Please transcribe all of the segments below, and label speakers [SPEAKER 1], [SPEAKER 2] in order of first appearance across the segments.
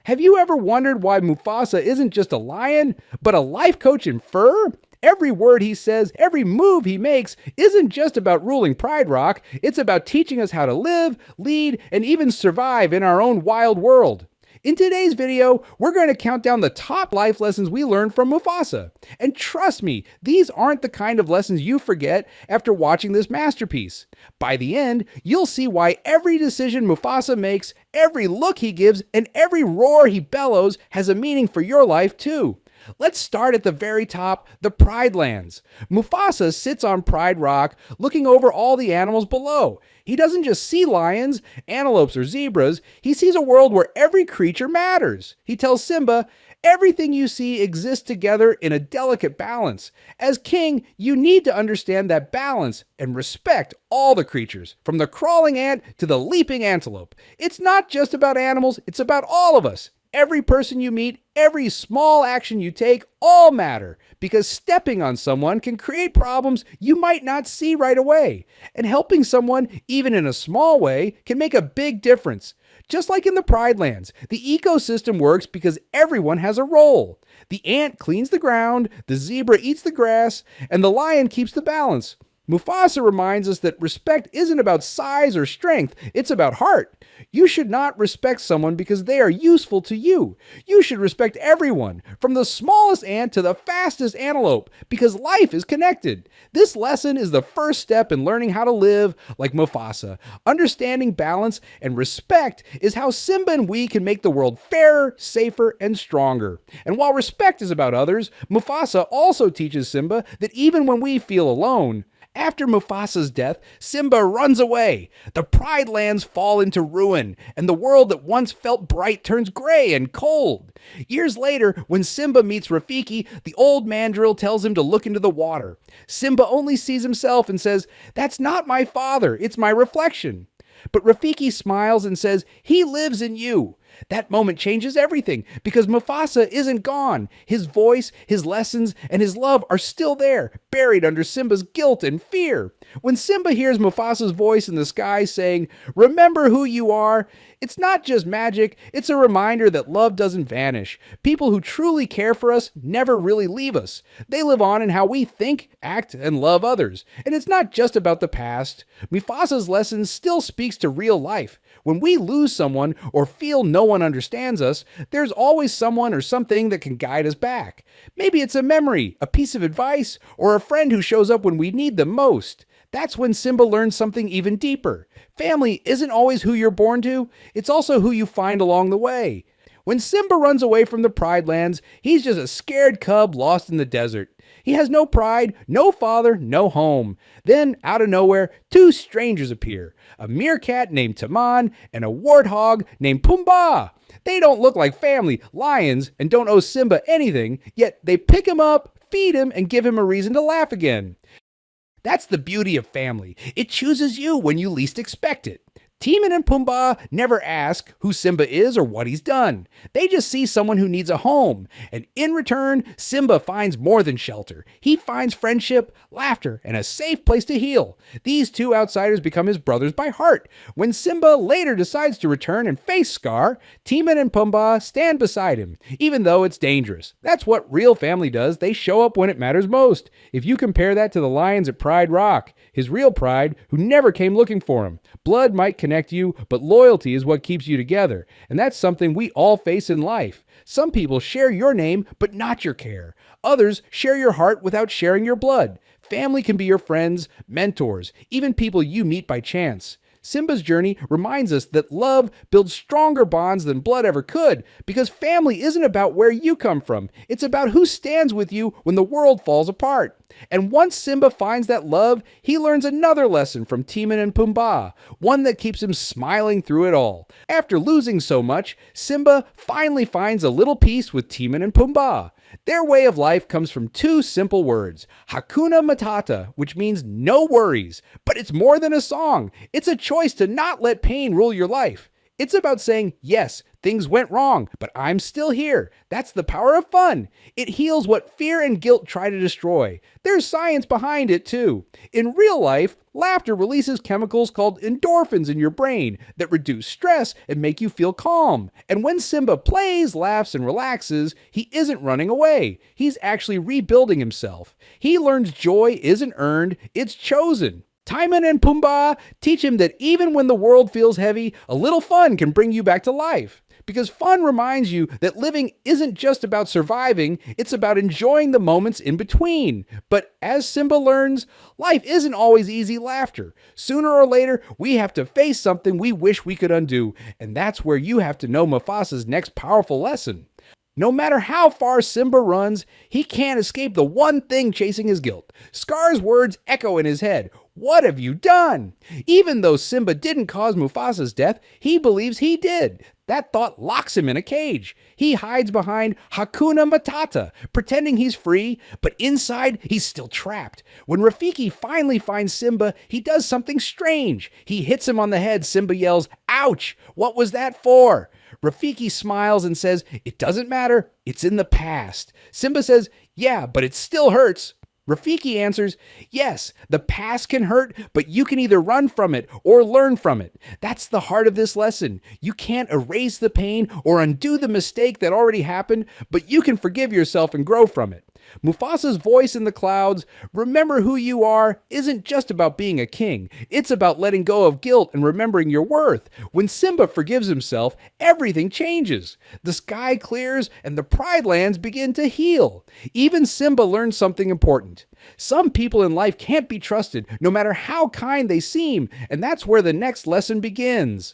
[SPEAKER 1] Have you ever wondered why Mufasa isn't just a lion, but a life coach in fur? Every word he says, every move he makes isn't just about ruling Pride Rock, it's about teaching us how to live, lead, and even survive in our own wild world. In today's video, we're going to count down the top life lessons we learned from Mufasa. And trust me, these aren't the kind of lessons you forget after watching this masterpiece. By the end, you'll see why every decision Mufasa makes, every look he gives, and every roar he bellows has a meaning for your life too. Let's start at the very top, the Pride Lands. Mufasa sits on Pride Rock, looking over all the animals below. He doesn't just see lions, antelopes, or zebras. He sees a world where every creature matters. He tells Simba, everything you see exists together in a delicate balance. As king, you need to understand that balance and respect all the creatures, from the crawling ant to the leaping antelope. It's not just about animals, it's about all of us. Every person you meet, every small action you take, all matter, because stepping on someone can create problems you might not see right away. And helping someone, even in a small way, can make a big difference. Just like in the Pride Lands, the ecosystem works because everyone has a role. The ant cleans the ground, the zebra eats the grass, and the lion keeps the balance. Mufasa reminds us that respect isn't about size or strength, it's about heart. You should not respect someone because they are useful to you. You should respect everyone, from the smallest ant to the fastest antelope, because life is connected. This lesson is the first step in learning how to live like Mufasa. Understanding balance and respect is how Simba and we can make the world fairer, safer, and stronger. And while respect is about others, Mufasa also teaches Simba that even when we feel alone, after Mufasa's death, Simba runs away. The Pride Lands fall into ruin, and the world that once felt bright turns gray and cold. Years later, when Simba meets Rafiki, the old mandrill tells him to look into the water. Simba only sees himself and says, "That's not my father, it's my reflection." But Rafiki smiles and says, "He lives in you." That moment changes everything because Mufasa isn't gone. His voice, his lessons, and his love are still there, buried under Simba's guilt and fear. When Simba hears Mufasa's voice in the sky saying, "Remember who you are," it's not just magic, it's a reminder that love doesn't vanish. People who truly care for us never really leave us. They live on in how we think, act, and love others. And it's not just about the past. Mufasa's lesson still speaks to real life. When we lose someone or feel no one understands us, there's always someone or something that can guide us back. Maybe it's a memory, a piece of advice, or a friend who shows up when we need them most. That's when Simba learns something even deeper. Family isn't always who you're born to, it's also who you find along the way. When Simba runs away from the Pride Lands, he's just a scared cub lost in the desert. He has no pride, no father, no home. Then, out of nowhere, two strangers appear. A meerkat named Taman and a warthog named Pumbaa. They don't look like family, lions, and don't owe Simba anything, yet they pick him up, feed him, and give him a reason to laugh again. That's the beauty of family. It chooses you when you least expect it. Timon and Pumbaa never ask who Simba is or what he's done. They just see someone who needs a home. And in return, Simba finds more than shelter. He finds friendship, laughter, and a safe place to heal. These two outsiders become his brothers by heart. When Simba later decides to return and face Scar, Timon and Pumbaa stand beside him, even though it's dangerous. That's what real family does. They show up when it matters most. If you compare that to the lions at Pride Rock, his real pride, who never came looking for him. Blood might connect you, but loyalty is what keeps you together. And that's something we all face in life. Some people share your name, but not your care. Others share your heart without sharing your blood. Family can be your friends, mentors, even people you meet by chance. Simba's journey reminds us that love builds stronger bonds than blood ever could, because family isn't about where you come from. It's about who stands with you when the world falls apart. And once Simba finds that love, he learns another lesson from Timon and Pumbaa, one that keeps him smiling through it all. After losing so much, Simba finally finds a little peace with Timon and Pumbaa. Their way of life comes from two simple words, Hakuna Matata, which means no worries. But it's more than a song. It's a choice to not let pain rule your life. It's about saying yes Things went wrong, but I'm still here. That's the power of fun. It heals what fear and guilt try to destroy. There's science behind it, too. In real life, laughter releases chemicals called endorphins in your brain that reduce stress and make you feel calm. And when Simba plays, laughs, and relaxes, he isn't running away. He's actually rebuilding himself. He learns joy isn't earned, it's chosen. Timon and Pumbaa teach him that even when the world feels heavy, a little fun can bring you back to life. Because fun reminds you that living isn't just about surviving, it's about enjoying the moments in between. But as Simba learns, life isn't always easy laughter. Sooner or later, we have to face something we wish we could undo, and that's where you have to know Mufasa's next powerful lesson. No matter how far Simba runs, he can't escape the one thing chasing his guilt. Scar's words echo in his head. What have you done? Even though Simba didn't cause Mufasa's death, he believes he did. That thought locks him in a cage. He hides behind Hakuna Matata, pretending he's free, but inside he's still trapped. When Rafiki finally finds Simba, he does something strange. He hits him on the head. Simba yells, "Ouch! What was that for?" Rafiki smiles and says, "It doesn't matter. It's in the past." Simba says, "Yeah, but it still hurts." Rafiki answers, "Yes, the past can hurt, but you can either run from it or learn from it." That's the heart of this lesson. You can't erase the pain or undo the mistake that already happened, but you can forgive yourself and grow from it. Mufasa's voice in the clouds, "Remember who you are," isn't just about being a king. It's about letting go of guilt and remembering your worth. When Simba forgives himself, everything changes. The sky clears and the Pride Lands begin to heal. Even Simba learns something important. Some people in life can't be trusted, no matter how kind they seem, and that's where the next lesson begins.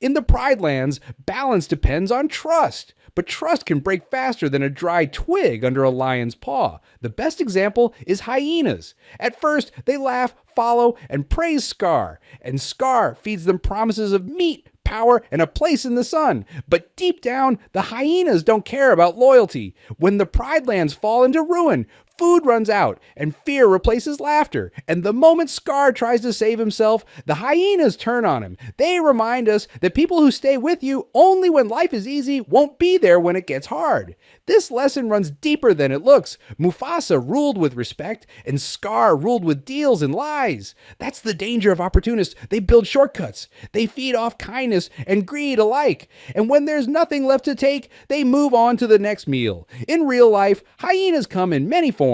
[SPEAKER 1] In the Pride Lands, balance depends on trust. But trust can break faster than a dry twig under a lion's paw. The best example is hyenas. At first, they laugh, follow, and praise Scar. And Scar feeds them promises of meat, power, and a place in the sun. But deep down, the hyenas don't care about loyalty. When the Pride Lands fall into ruin, food runs out, and fear replaces laughter. And the moment Scar tries to save himself, the hyenas turn on him. They remind us that people who stay with you only when life is easy won't be there when it gets hard. This lesson runs deeper than it looks. Mufasa ruled with respect, and Scar ruled with deals and lies. That's the danger of opportunists. They build shortcuts. They feed off kindness and greed alike. And when there's nothing left to take, they move on to the next meal. In real life, hyenas come in many forms.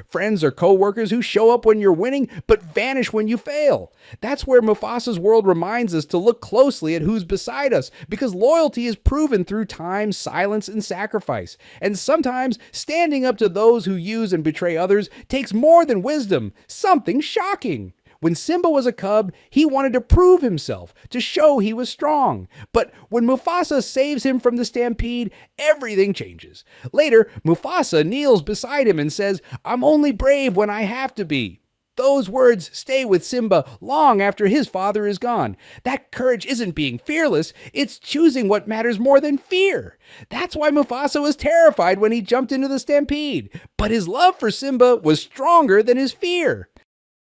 [SPEAKER 1] Friends or co-workers who show up when you're winning, but vanish when you fail. That's where Mufasa's world reminds us to look closely at who's beside us, because loyalty is proven through time, silence, and sacrifice. And sometimes standing up to those who use and betray others takes more than wisdom, something shocking. When Simba was a cub, he wanted to prove himself, to show he was strong. But when Mufasa saves him from the stampede, everything changes. Later, Mufasa kneels beside him and says, "I'm only brave when I have to be." Those words stay with Simba long after his father is gone. That courage isn't being fearless, it's choosing what matters more than fear. That's why Mufasa was terrified when he jumped into the stampede. But his love for Simba was stronger than his fear.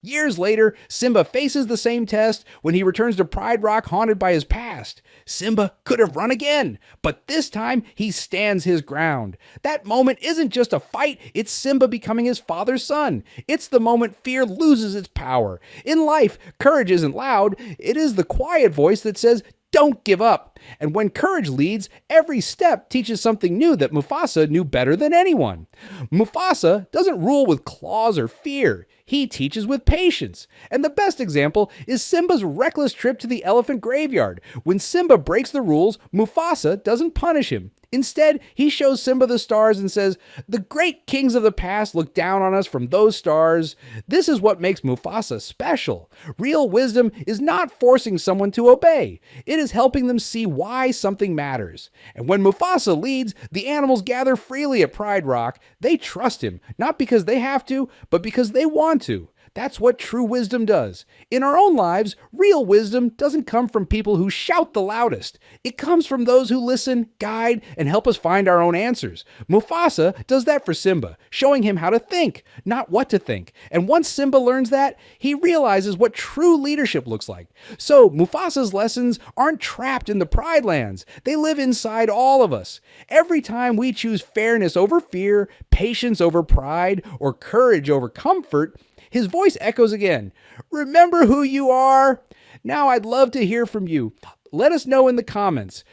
[SPEAKER 1] Years later, Simba faces the same test when he returns to Pride Rock haunted by his past. Simba could have run again, but this time he stands his ground. That moment isn't just a fight, it's Simba becoming his father's son. It's the moment fear loses its power. In life, courage isn't loud, it is the quiet voice that says, "Don't give up." And when courage leads, every step teaches something new that Mufasa knew better than anyone. Mufasa doesn't rule with claws or fear. He teaches with patience. And the best example is Simba's reckless trip to the elephant graveyard. When Simba breaks the rules, Mufasa doesn't punish him. Instead, he shows Simba the stars and says, "The great kings of the past look down on us from those stars." This is what makes Mufasa special. Real wisdom is not forcing someone to obey. It is helping them see why something matters. And when Mufasa leads, the animals gather freely at Pride Rock. They trust him, not because they have to, but because they want to. That's what true wisdom does. In our own lives, real wisdom doesn't come from people who shout the loudest. It comes from those who listen, guide, and help us find our own answers. Mufasa does that for Simba, showing him how to think, not what to think. And once Simba learns that, he realizes what true leadership looks like. So Mufasa's lessons aren't trapped in the Pride Lands. They live inside all of us. Every time we choose fairness over fear, patience over pride, or courage over comfort, his voice echoes again. Remember who you are? Now I'd love to hear from you. Let us know in the comments.